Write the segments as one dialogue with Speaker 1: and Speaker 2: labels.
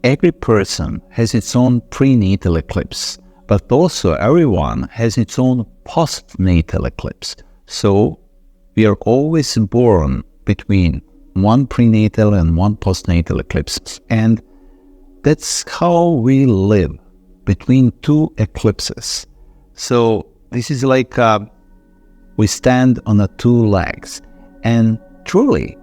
Speaker 1: Every person has its own prenatal eclipse, but also everyone has its own postnatal eclipse. So we are always born between one prenatal and one postnatal eclipse. And that's how we live, between two eclipses. So this is like we stand on two legs. And truly,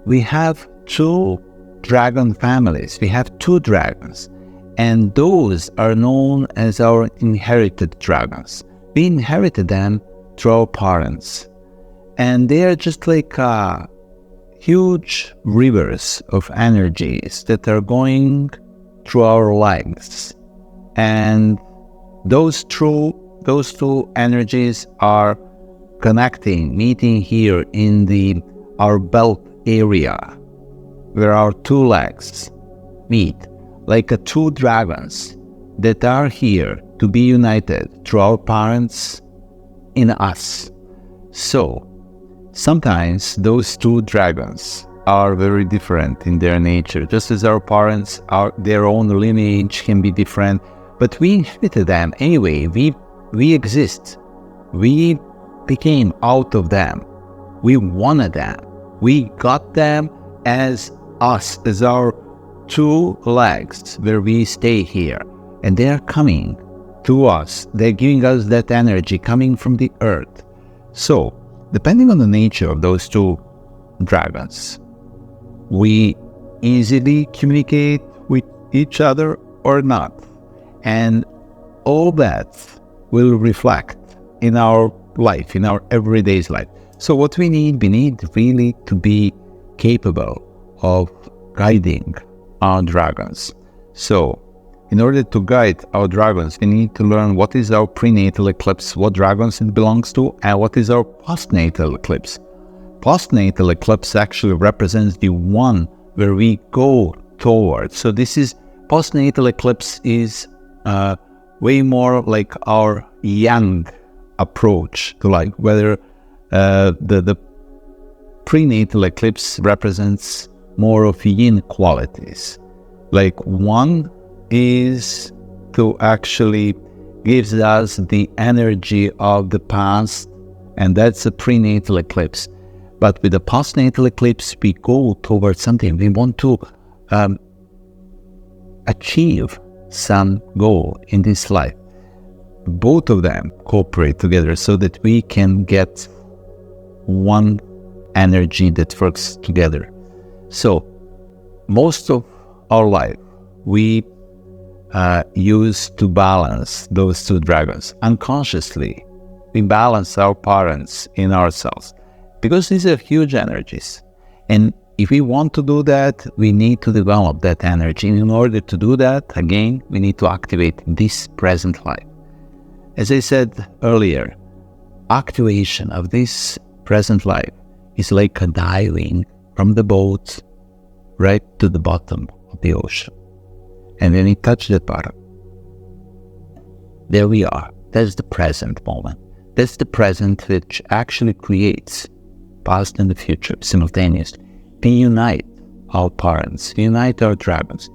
Speaker 1: we have two dragon families. We have two dragons, and those are known as our inherited dragons. We inherited them through our parents, and they are just like huge rivers of energies that are going through our legs, and those two energies are connecting, meeting here in our belt area, where our two legs meet, like two dragons that are here to be united through our parents in us. So sometimes those two dragons are very different in their nature, just as our parents, their own lineage can be different, but we inherited them anyway. We exist. We became out of them. We wanted them. We got them as us, as our two legs where we stay here, and they are coming to us. They're giving us that energy coming from the earth. So depending on the nature of those two dragons, we easily communicate with each other or not, and all that will reflect in our life, in our everyday life. So what we need really to be capable of guiding our dragons. So in order to guide our dragons, we need to learn what is our prenatal eclipse, what dragons it belongs to, and what is our postnatal eclipse. Postnatal eclipse actually represents the one where we go towards. So this is, postnatal eclipse is way more like our yang approach to life, whether the prenatal eclipse represents more of yin qualities. Like one is to actually gives us the energy of the past, and that's a prenatal eclipse. But with the postnatal eclipse, we go towards something. We want to achieve some goal in this life. Both of them cooperate together so that we can get one energy that works together. So most of our life we use to balance those two dragons. Unconsciously, we balance our parents in ourselves, because these are huge energies. And if we want to do that, we need to develop that energy. And in order to do that, again, we need to activate this present life. As I said earlier, activation of this present life is like a diving from the boat right to the bottom of the ocean. And when we touch that bottom, there we are. That's the present moment. That's the present which actually creates past and the future simultaneously. We unite our parents, we unite our dragons.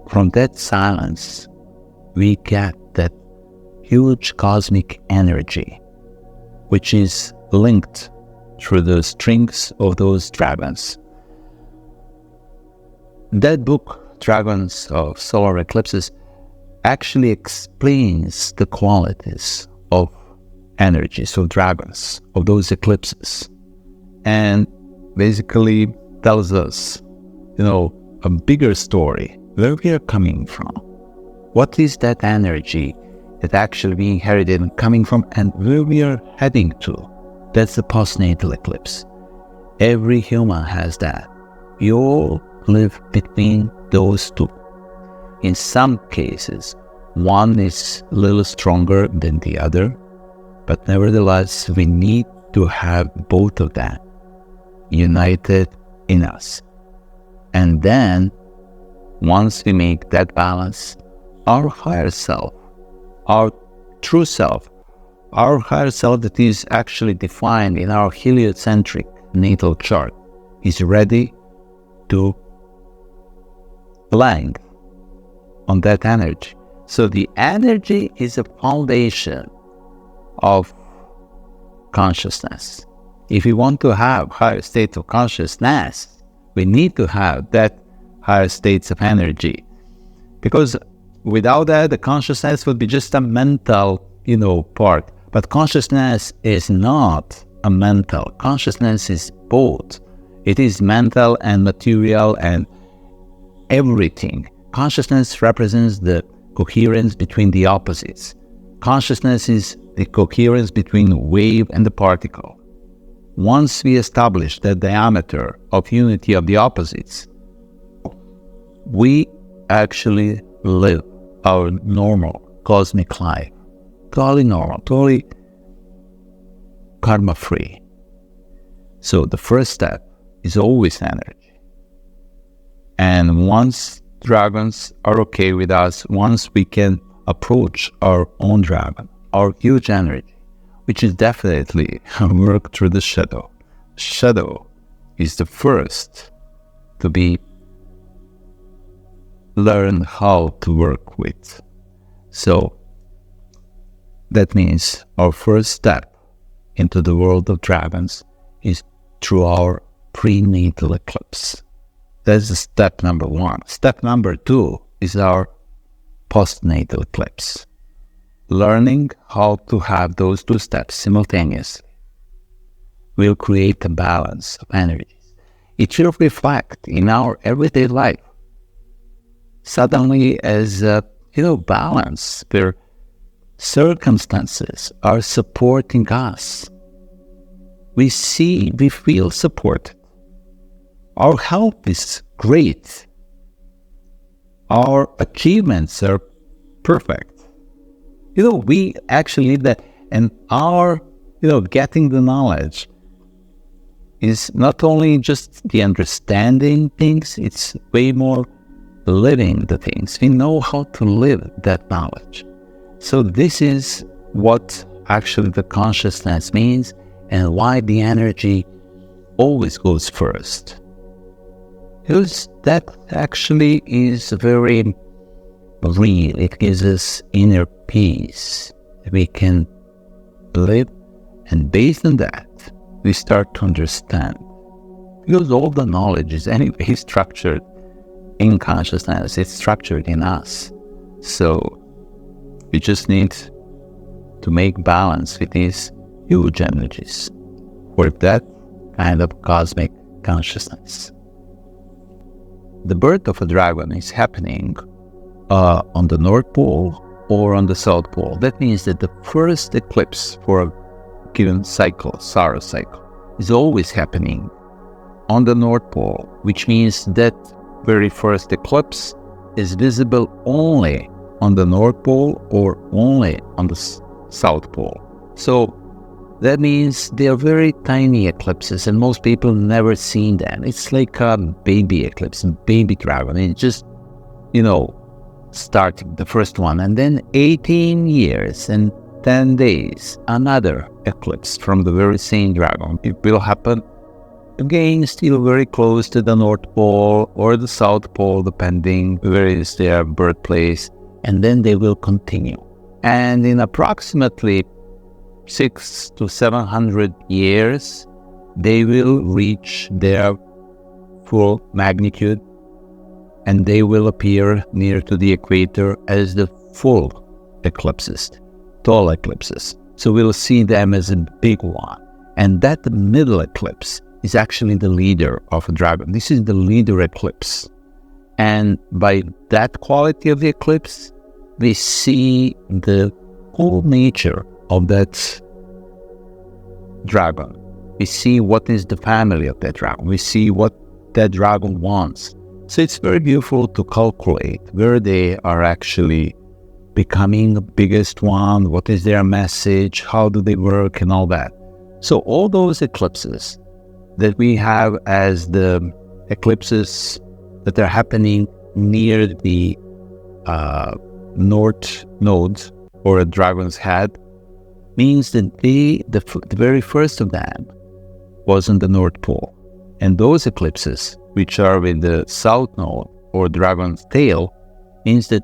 Speaker 1: From that silence, we get that huge cosmic energy, which is linked through the strings of those dragons. That book, Dragons of Solar Eclipses, actually explains the qualities of energies of dragons, of those eclipses, and basically tells us, a bigger story, where we are coming from. What is that energy that actually we inherited and coming from, and where we are heading to? That's the postnatal eclipse. Every human has that. We all live between those two. In some cases, one is a little stronger than the other, but nevertheless, we need to have both of them united in us. And then, once we make that balance, our higher self, our true self, our higher self that is actually defined in our heliocentric natal chart is ready to land on that energy. So the energy is a foundation of consciousness. If we want to have higher state of consciousness, we need to have that higher states of energy. Because without that, the consciousness would be just a mental, part. But consciousness is not a mental. Consciousness is both. It is mental and material and everything. Consciousness represents the coherence between the opposites. Consciousness is the coherence between the wave and the particle. Once we establish the diameter of unity of the opposites, we actually live our normal cosmic life. Totally normal, totally karma-free. So the first step is always energy. And once dragons are okay with us, once we can approach our own dragon, our huge energy, which is definitely a work through the shadow. Shadow is the first to be learned how to work with. So that means our first step into the world of dragons is through our prenatal eclipse. That's step number 1. Step number 2 is our postnatal eclipse. Learning how to have those 2 steps simultaneously will create a balance of energies. It will reflect in our everyday life suddenly as a balance where circumstances are supporting us. We feel supported. Our health is great. Our achievements are perfect. We actually need that. And our, getting the knowledge is not only just the understanding things, it's way more living the things. We know how to live that knowledge. So this is what actually the consciousness means and why the energy always goes first. Because that actually is very real. It gives us inner peace. We can live, and based on that, we start to understand. Because all the knowledge is anyway structured in consciousness. It's structured in us. So we just need to make balance with these huge energies for that kind of cosmic consciousness. The birth of a dragon is happening on the North Pole or on the South Pole. That means that the first eclipse for a given cycle, solar cycle, is always happening on the North Pole, which means that very first eclipse is visible only on the North Pole or only on the South Pole. So that means they are very tiny eclipses and most people never seen them. It's like a baby eclipse, a baby dragon. It's just, starting the first one. And then 18 years and 10 days, another eclipse from the very same dragon. It will happen again, still very close to the North Pole or the South Pole, depending where is their birthplace. And then they will continue. And in approximately 600 to 700 years, they will reach their full magnitude and they will appear near to the equator as the full eclipses, tall eclipses. So we'll see them as a big one. And that middle eclipse is actually the leader of a dragon. This is the leader eclipse. And by that quality of the eclipse, we see the whole nature of that dragon. We see what is the family of that dragon. We see what that dragon wants. So it's very beautiful to calculate where they are actually becoming the biggest one, what is their message, how do they work, and all that. So all those eclipses that we have as the eclipses that are happening near the north node or a dragon's head, means that the very first of them was on the North Pole. And those eclipses, which are with the South Node or dragon's tail, means that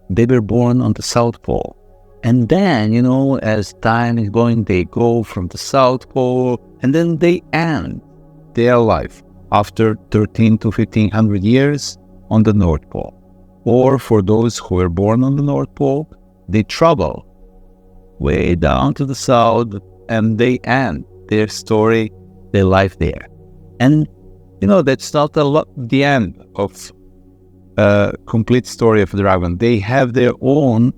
Speaker 1: they were born on the South Pole. And then, as time is going, they go from the South Pole and then they end their life after 13 to 1500 years on the North Pole. Or for those who were born on the North Pole, they travel way down to the South and they end their story, their life there. And, that's not the end of a complete story of the dragon. They have their own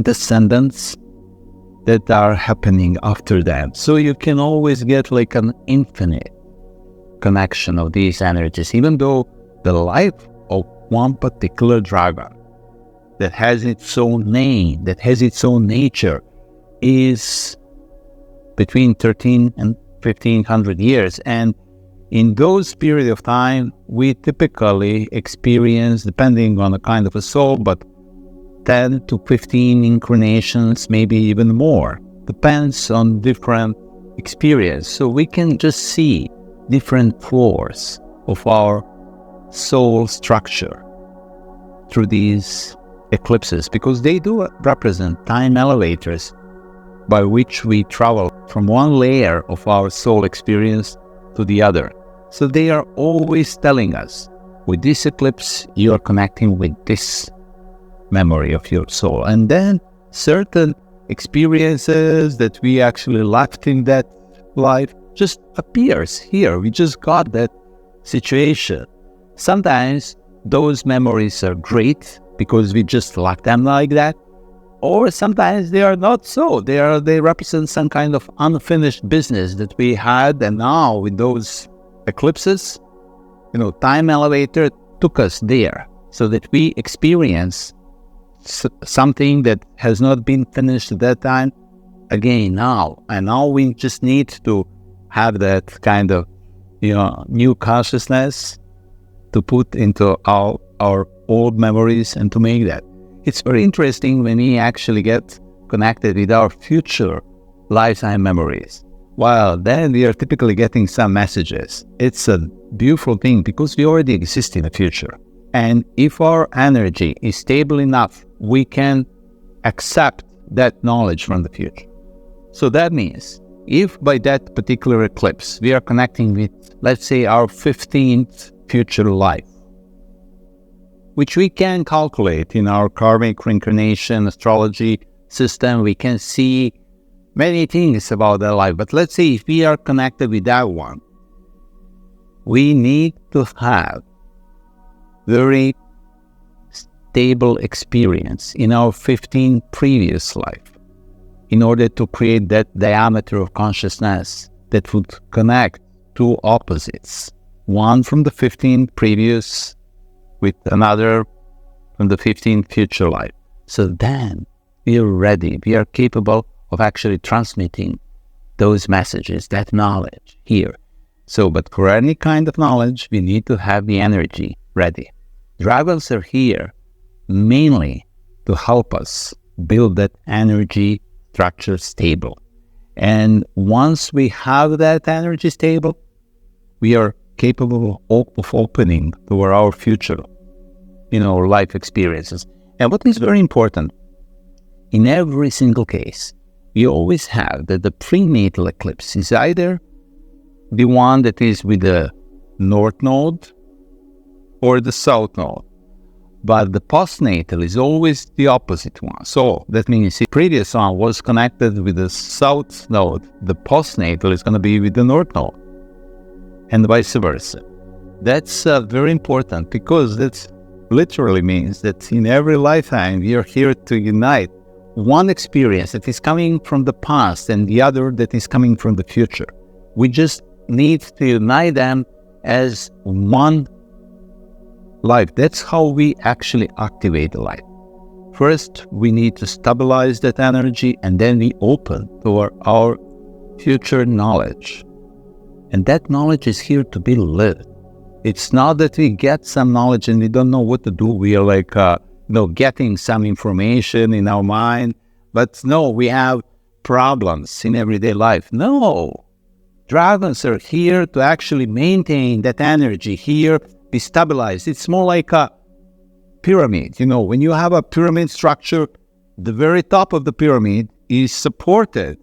Speaker 1: descendants that are happening after them. So you can always get like an infinite connection of these energies, even though the life of one particular dragon that has its own name, that has its own nature, is between 13 and 1500 years. And in those period of time, we typically experience, depending on the kind of a soul, but 10 to 15 incarnations, maybe even more. Depends on different experience. So we can just see different floors of our soul structure through these eclipses, because they do represent time elevators by which we travel from one layer of our soul experience to the other. So they are always telling us, with this eclipse, you are connecting with this memory of your soul. And then certain experiences that we actually left in that life just appears here. We just got that situation. Sometimes those memories are great because we just left them like that. Or sometimes they are not so. They represent some kind of unfinished business that we had, and now with those eclipses, time elevator took us there so that we experience something that has not been finished at that time again now. And now we just need to have that kind of new consciousness to put into our old memories and to make that. It's very interesting when we actually get connected with our future lifetime memories. Well, then we are typically getting some messages. It's a beautiful thing because we already exist in the future. And if our energy is stable enough, we can accept that knowledge from the future. So that means if by that particular eclipse we are connecting with, let's say, our 15th future life, which we can calculate in our karmic reincarnation astrology system, we can see many things about that life. But let's say if we are connected with that one, we need to have very stable experience in our 15 previous life in order to create that diameter of consciousness that would connect two opposites, one from the 15 previous with another from the 15th future life. So then we are ready, we are capable of actually transmitting those messages, that knowledge here. So, but for any kind of knowledge, we need to have the energy ready. Dragons are here mainly to help us build that energy structure stable. And once we have that energy stable, we are capable of opening toward our future, life experiences. And what is very important, in every single case, we always have that the prenatal eclipse is either the one that is with the North Node or the South Node. But the postnatal is always the opposite one. So that means the previous one was connected with the South Node. The postnatal is going to be with the North Node, and vice versa. That's very important because that literally means that in every lifetime we are here to unite one experience that is coming from the past and the other that is coming from the future. We just need to unite them as one life. That's how we actually activate the life. First, we need to stabilize that energy, and then we open toward our future knowledge. And that knowledge is here to be lived. It's not that we get some knowledge and we don't know what to do. We are like, getting some information in our mind. But no, we have problems in everyday life. No. Dragons are here to actually maintain that energy here, be stabilized. It's more like a pyramid. You know, when you have a pyramid structure, the very top of the pyramid is supported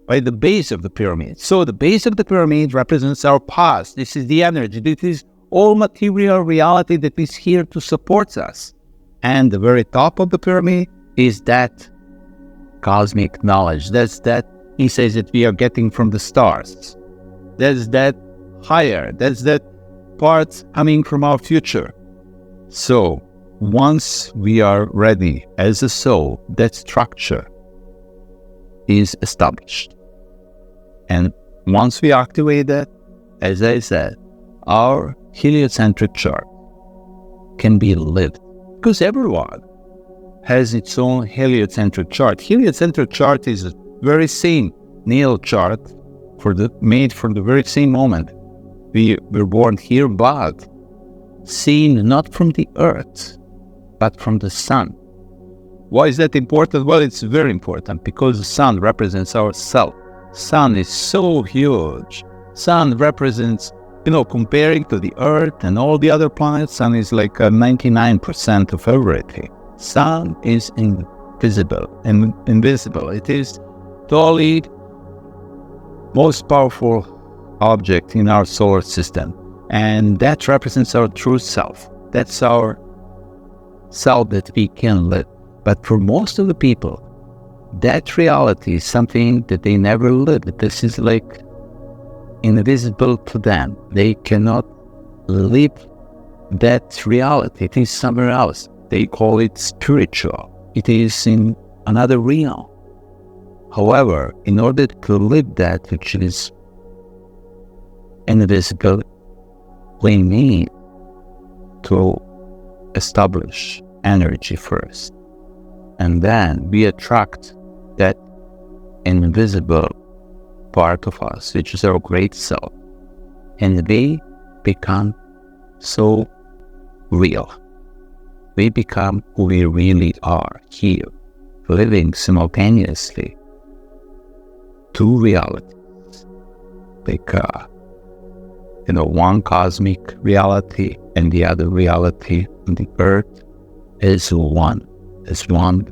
Speaker 1: by the base of the pyramid. So the base of the pyramid represents our past. This is the energy. This is all material reality that is here to support us. And the very top of the pyramid is that cosmic knowledge. That's that insights that we are getting from the stars. That's that higher. That's that part coming from our future. So once we are ready as a soul, that structure is established. And once we activate that, as I said, our heliocentric chart can be lived, because everyone has its own heliocentric chart. Heliocentric chart is the very same natal chart made for the very same moment we were born here, but seen not from the earth, but from the sun. Why is that important? Well, it's very important because the sun represents our self. Sun is so huge. Sun represents, comparing to the earth and all the other planets, sun is like 99% of everything. Sun is invisible. It is totally most powerful object in our solar system. And that represents our true self. That's our self that we can live. But for most of the people, that reality is something that they never lived. This is like invisible to them. They cannot live that reality. It is somewhere else. They call it spiritual. It is in another realm. However, in order to live that which is invisible, we need to establish energy first. And then we attract that invisible part of us, which is our great self. And we become so real. We become who we really are here, living simultaneously two realities. Like, one cosmic reality and the other reality on the earth is one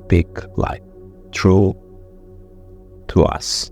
Speaker 1: big light, true to us.